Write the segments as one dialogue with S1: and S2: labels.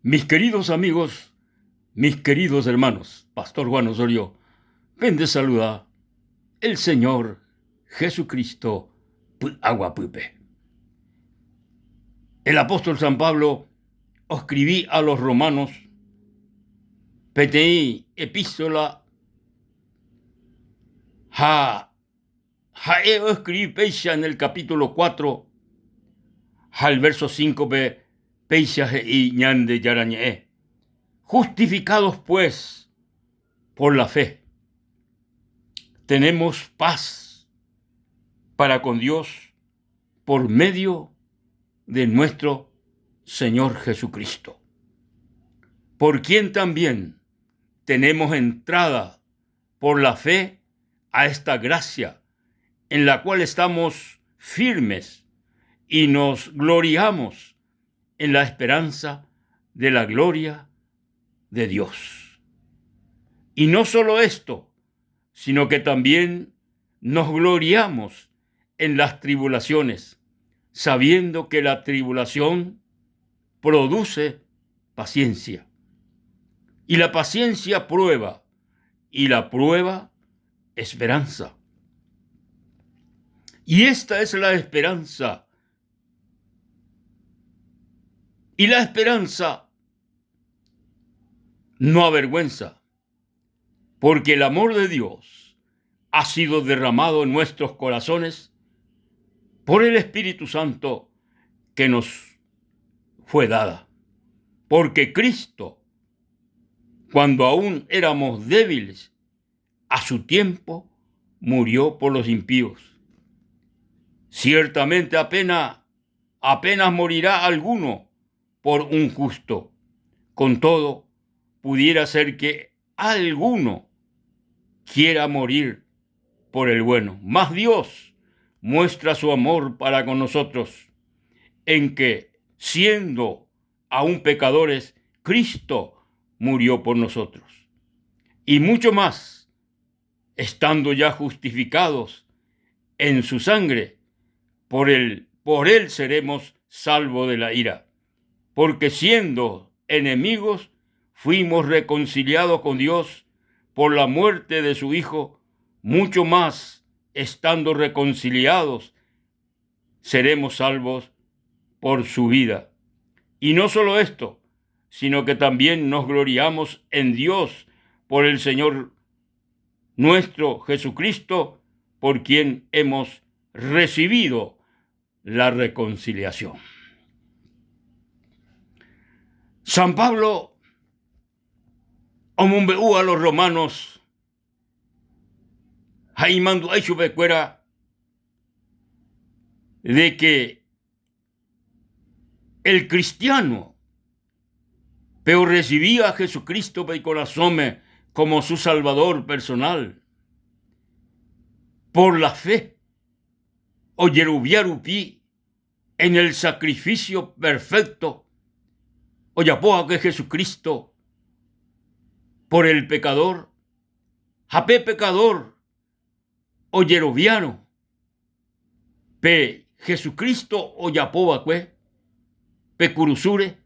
S1: Mis queridos amigos, mis queridos hermanos, Pastor Juan Osorio, vende saluda el Señor Jesucristo Aguapupe. El apóstol San Pablo escribí a los romanos, petei epístola escribí peisha en el capítulo 4, al verso 5 peisha y ñande yarañe. Justificados pues por la fe, tenemos paz para con Dios por medio de nuestro Señor Jesucristo, por quien también tenemos entrada por la fe a esta gracia en la cual estamos firmes y nos gloriamos en la esperanza de la gloria de Dios. Y no solo esto, sino que también nos gloriamos en las tribulaciones, sabiendo que la tribulación produce paciencia. Y la paciencia prueba, y la prueba esperanza. Y esta es la esperanza. Y la esperanza no avergüenza, porque el amor de Dios ha sido derramado en nuestros corazones por el Espíritu Santo que nos fue dada. Porque Cristo, cuando aún éramos débiles, a su tiempo murió por los impíos. Ciertamente apenas morirá alguno por un justo. Con todo, pudiera ser que alguno quiera morir por el bueno. Mas Dios muestra su amor para con nosotros, en que, siendo aún pecadores, Cristo murió por nosotros. Y mucho más, estando ya justificados en su sangre, por él seremos salvos de la ira. Porque siendo enemigos, fuimos reconciliados con Dios por la muerte de su Hijo. Mucho más, estando reconciliados, seremos salvos por su vida. Y no solo esto, sino que también nos gloriamos en Dios por el Señor nuestro Jesucristo, por quien hemos recibido la reconciliación. San Pablo omumbeú a los romanos jaimando a su becuera de que el cristiano pero recibía a Jesucristo peicorazome como su salvador personal por la fe o yerubiarupi en el sacrificio perfecto o yapoa que Jesucristo por el pecador, japé pecador o yeroviano, pe Jesucristo o yapoa que pe curusure,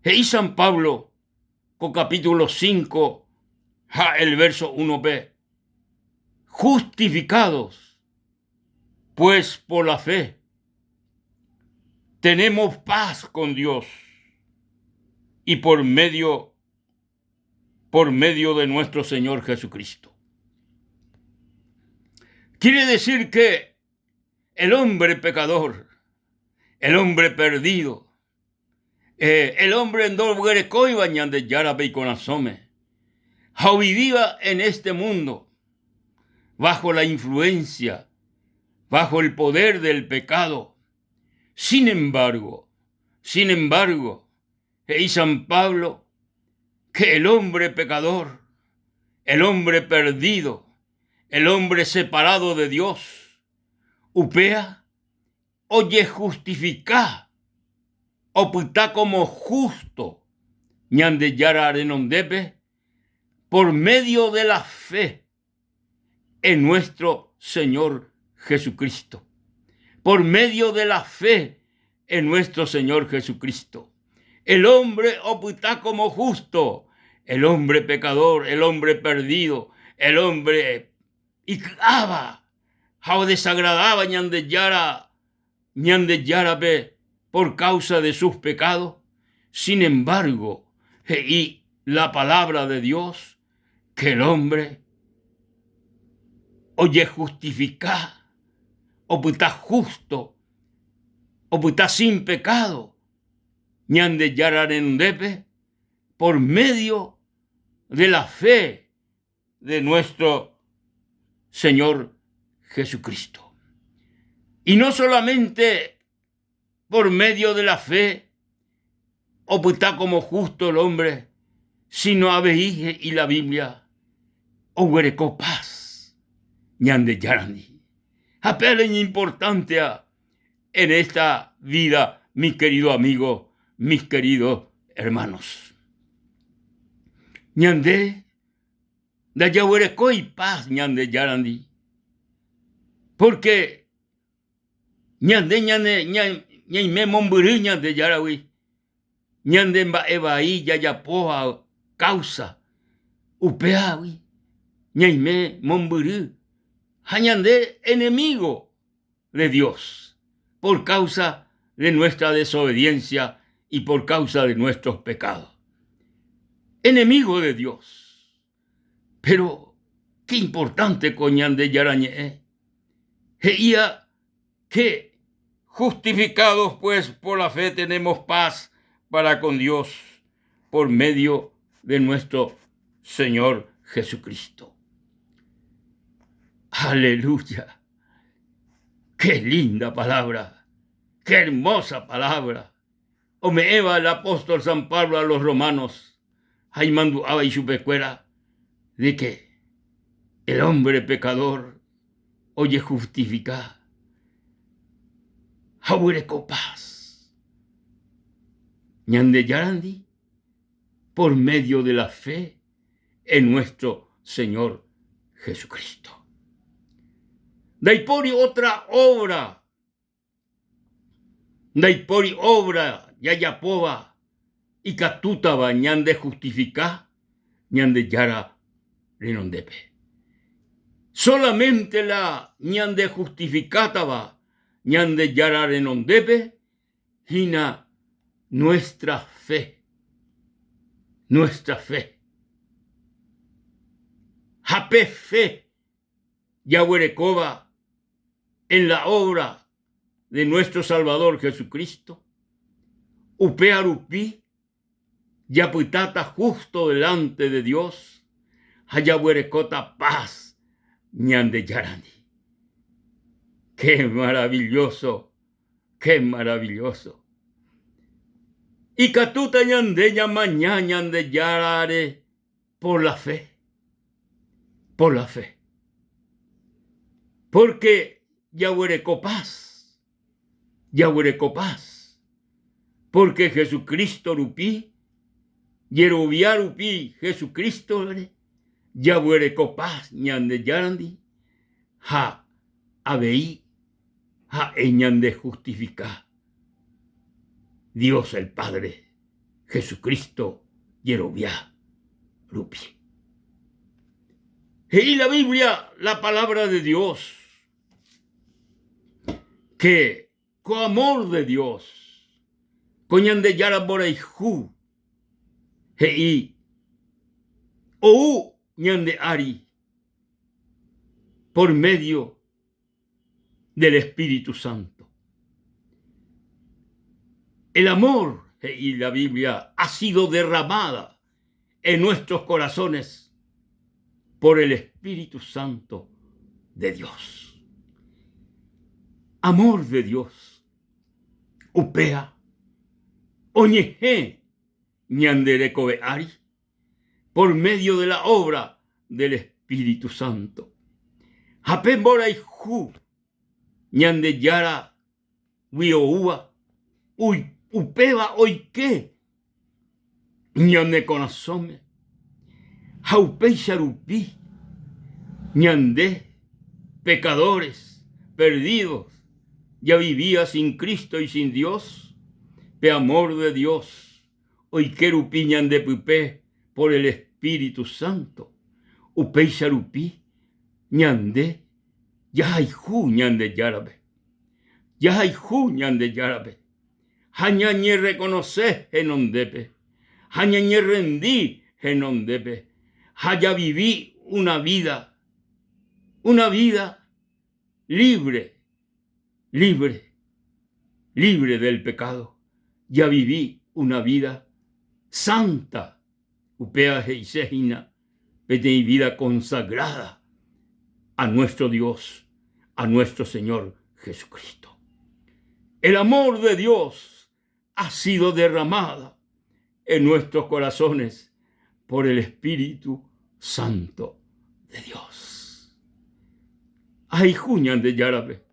S1: y San Pablo con capítulo 5, el verso 1b, justificados pues por la fe, tenemos paz con Dios y por medio de nuestro Señor Jesucristo. Quiere decir que el hombre pecador, el hombre perdido, el hombre en dolguerecoy bañan de yarabe y conazome, vivía en este mundo bajo la influencia, bajo el poder del pecado. Sin embargo, y San Pablo, que el hombre pecador, el hombre perdido, el hombre separado de Dios, upea, oye justifica, opta como justo, ñande yara arenondepe, por medio de la fe en nuestro Señor Jesucristo. Por medio de la fe en nuestro Señor Jesucristo. el hombre opta como justo, el hombre pecador, el hombre perdido, el hombre icaba, how desagradaba ñande yara por causa de sus pecados. Sin embargo, y la palabra de Dios, que el hombre oye justificar, opta justo, opta sin pecado, ñande yaranendepe, por medio de la fe de nuestro Señor Jesucristo. Y no solamente por medio de la fe opta como justo el hombre, sino a veije y la Biblia oguereco paz ñande yarandi. Apelen importante en esta vida, mi querido amigo, mis queridos hermanos. Ñande da yahuereco y paz ñande yarandi. Porque ñaime momburu ñande yarawi. Ñande mba'evaí yajapoha causa upeawi. Ñaime momburu. Ñande enemigo de Dios por causa de nuestra desobediencia y por causa de nuestros pecados. Enemigo de Dios. Pero qué importante coñande yarañe. Heía que justificados pues por la fe tenemos paz para con Dios por medio de nuestro Señor Jesucristo. Aleluya. Qué linda palabra. Qué hermosa palabra. O me eva el apóstol San Pablo a los romanos. Jaimandu aba y su pecuera de que el hombre pecador oye justificar. Jaureco paz. Ñande yarandi por medio de la fe en nuestro Señor Jesucristo. Daipori otra obra. Daipori obra yayapova y catutaba ñande justificar ñande yara renondepe. Solamente la ñande justificataba ñande yara renondepe hina nuestra fe. Nuestra fe. Jape fe yahuerecoba en la obra de nuestro Salvador Jesucristo. Upearupi yaputata justo delante de Dios. Hayahuerecota paz ñande yarandi. Qué maravilloso, qué maravilloso. Y catuta ñande mañana ñande yarare por la fe. Por la fe. Porque yahuereco paz. Yahuereco paz. Porque Jesucristo rupi. Yerubiarupi Jesucristo. Yahuereco paz ñande yarandi. Ja abeí. Ja ñande justificar. Dios el Padre. Jesucristo Yerubia rupi. Y la Biblia, la palabra de Dios, que con amor de Dios, coñande yara boreiju, hei, ou ñande ari, por medio del Espíritu Santo. El amor, y la Biblia, ha sido derramada en nuestros corazones por el Espíritu Santo de Dios. Amor de Dios. Upea. Oñeje. Ñanderecobe ari. Por medio de la obra del Espíritu Santo. Japembora y ju. Ñandeyara. Wioua. Uy. Upeba oike. Ñande conasome. Jaupei sharupi. Ñandé. Pecadores. Perdidos. Ya vivía sin Cristo y sin Dios. Pe amor de Dios. hoy querupi ñande pupe por el Espíritu Santo. Upei sharupi ñande yahaihu ñande yarabe. Yahaihu ñande yarabe. Hañañe reconoce genondepe. Hañañe rendí genondepe. Haya viví una vida libre del pecado. Ya viví una vida santa. Upea heisehina, pete vida consagrada a nuestro Dios, a nuestro Señor Jesucristo. El amor de Dios ha sido derramada en nuestros corazones por el Espíritu Santo de Dios. Aijú ñande yarabe.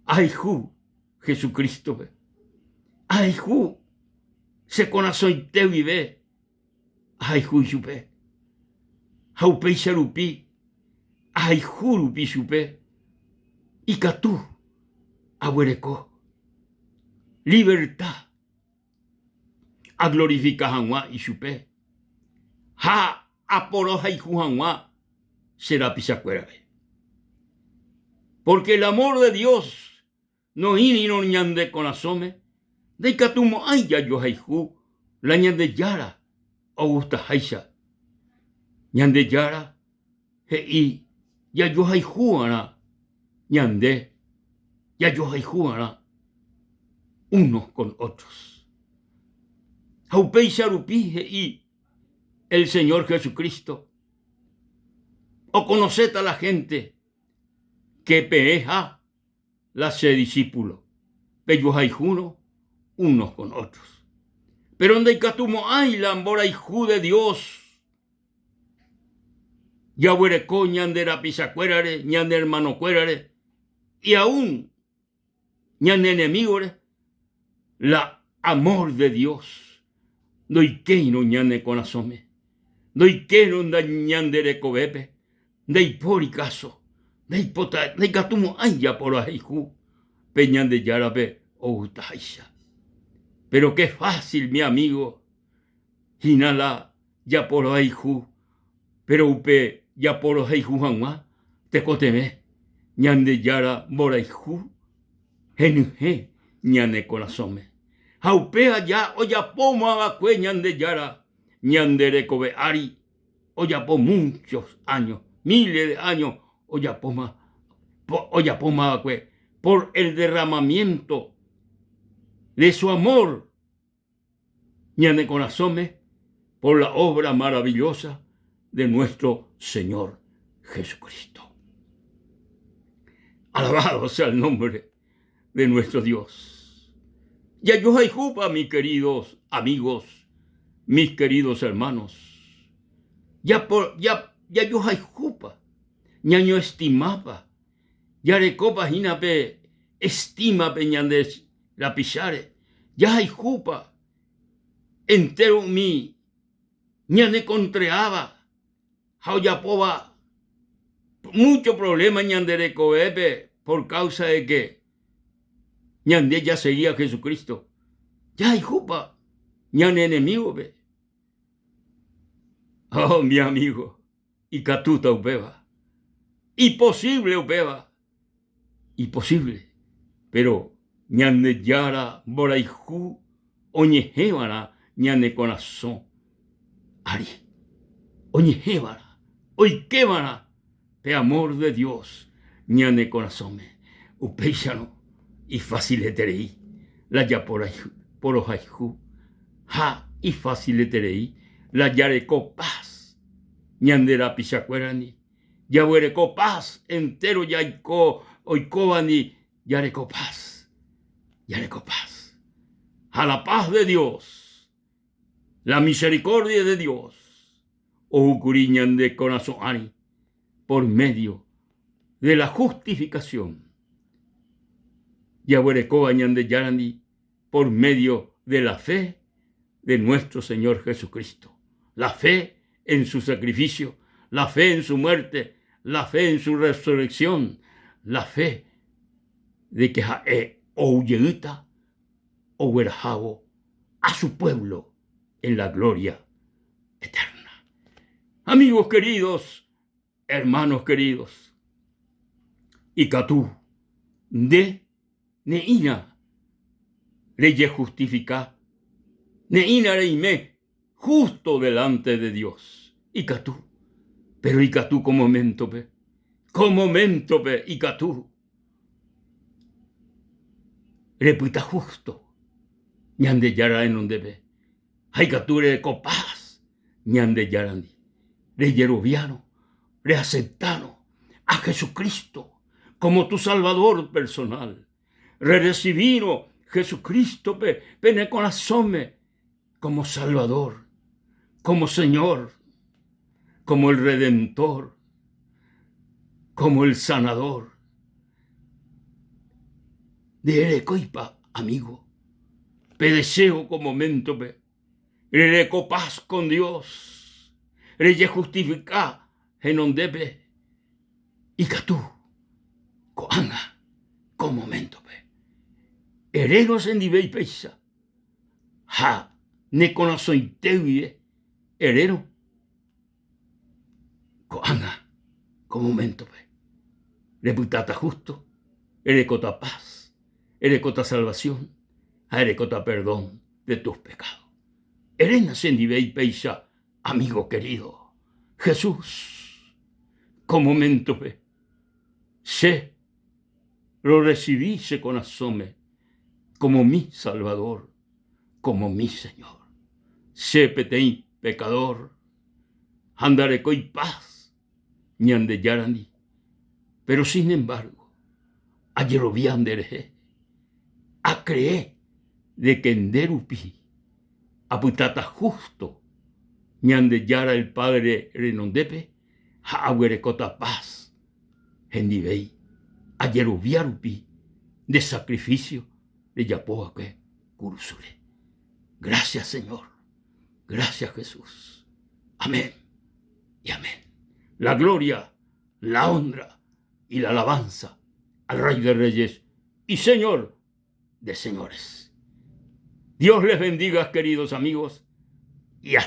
S1: Aijú Jesucristo. Aijú se corazón te vive. Aijú yupe. Haupei sharupi. Aijú rupi yupe. Y catú abuereco. Libertad. A glorificar hanwa y yupe. Ha aporo aijú hanwa será pisacuerabe. Porque el amor de Dios no ini no ñande con asome. De catumo ay ya yo haihu la ñande yara augusta haisha ñande yara hei ya yo haihu ana ñande ya yo haihu ana unos con otros. Haupei sharupi hei el Señor Jesucristo. O conoced a la gente que peeja la se discípulo. Pe yo haihuno unos con otros. Pero donde catumo hay la ambora hijo de Dios. Ya huereco ñande la pisacuérare, ñande hermano cuérare, y aún ñande enemigore, la amor de Dios. No hay que no ñande con asome. No hay que no ñande de cobepe. De por caso. De pota, de catumo hay ya por la hijo. Peñande yarabe o utaisha. Pero qué fácil, mi amigo. Hinala ya por aihu. Pero upe ya por aihu hanwa. Te coteme. Ñande yara moraihu. Genuje ñane corazome. Haupea ya oya poma abacue ñande yara. Ñande recobe ari. Oya po muchos años. Miles de años. Oya poma abacue. Por el derramamiento de su amor, ñane conasome, por la obra maravillosa de nuestro Señor Jesucristo. Alabado sea el nombre de nuestro Dios. Ya yo hay jupa, mis queridos amigos, mis queridos hermanos. Ya yo hay jupa, ñaño estimaba, ya recopa jinape, estima peñandes la pisare, ya hay jupa, entero mi, ñane contreaba, jauyapoba, mucho problema ñande de coepe, por causa de que ñande ya seguía a Jesucristo. Ya hay jupa, ñane enemigo ve. Oh, mi amigo, y catuta upeba, imposible upeba, imposible, pero ñande yara boraihu, oñejebara, ñane corazón, ari, oñejebara, oikebara, de amor de Dios, ñane corazón, upeixano, y faciliterei, la ya por ojaihu, ha, y faciliterei, la yareco paz, ñandera pichacuerani, ya huereco paz, entero yaico, oicobani, yareco paz, a la paz de Dios, la misericordia de Dios, o de corazón, por medio de la justificación, ya huereco añande yarani, por medio de la fe de nuestro Señor Jesucristo. La fe en su sacrificio, la fe en su muerte, la fe en su resurrección, la fe de que o yeguita o huerjabo a su pueblo en la gloria eterna. Amigos queridos, hermanos queridos, Icatú de Neina leye justifica, Neina reime justo delante de Dios. Icatú, pero Icatú como mentope, Icatú, reputa justo, ñande yara en donde ve, Icatú re copaz, ñande yarandi, re yeroviano, re aceptano a Jesucristo como tu Salvador personal, re recibino Jesucristo pene con asome como Salvador, como Señor, como el Redentor, como el Sanador. De erecoipa, amigo, pedeseo como mentope, recopaz con Dios, reye justifica en ondepe, Icatú, coanga, como mentope. Herenos en divei peisa, ha, ne conazoiteuie, herero, coanga, como mentope. Reputata justo, erecota paz, erecota salvación, erecota perdón de tus pecados. Herenas en divei peisa, amigo querido, Jesús, como mentope. Sé, lo recibíse con asome, como mi Salvador, como mi Señor. Sé petei pecador, andare coi paz, ñande yarandi. Pero sin embargo, ayeroviandere, a creer de que enderupi, aputata justo, ñande yara el Padre renondepe, hauerecota paz, endivei, ayeroviarupi, de sacrificio, de yapoaque, curusure. Gracias, Señor. Gracias, Jesús. Amén y amén. La gloria, la honra y la alabanza al Rey de Reyes y Señor de señores. Dios les bendiga, queridos amigos, y hasta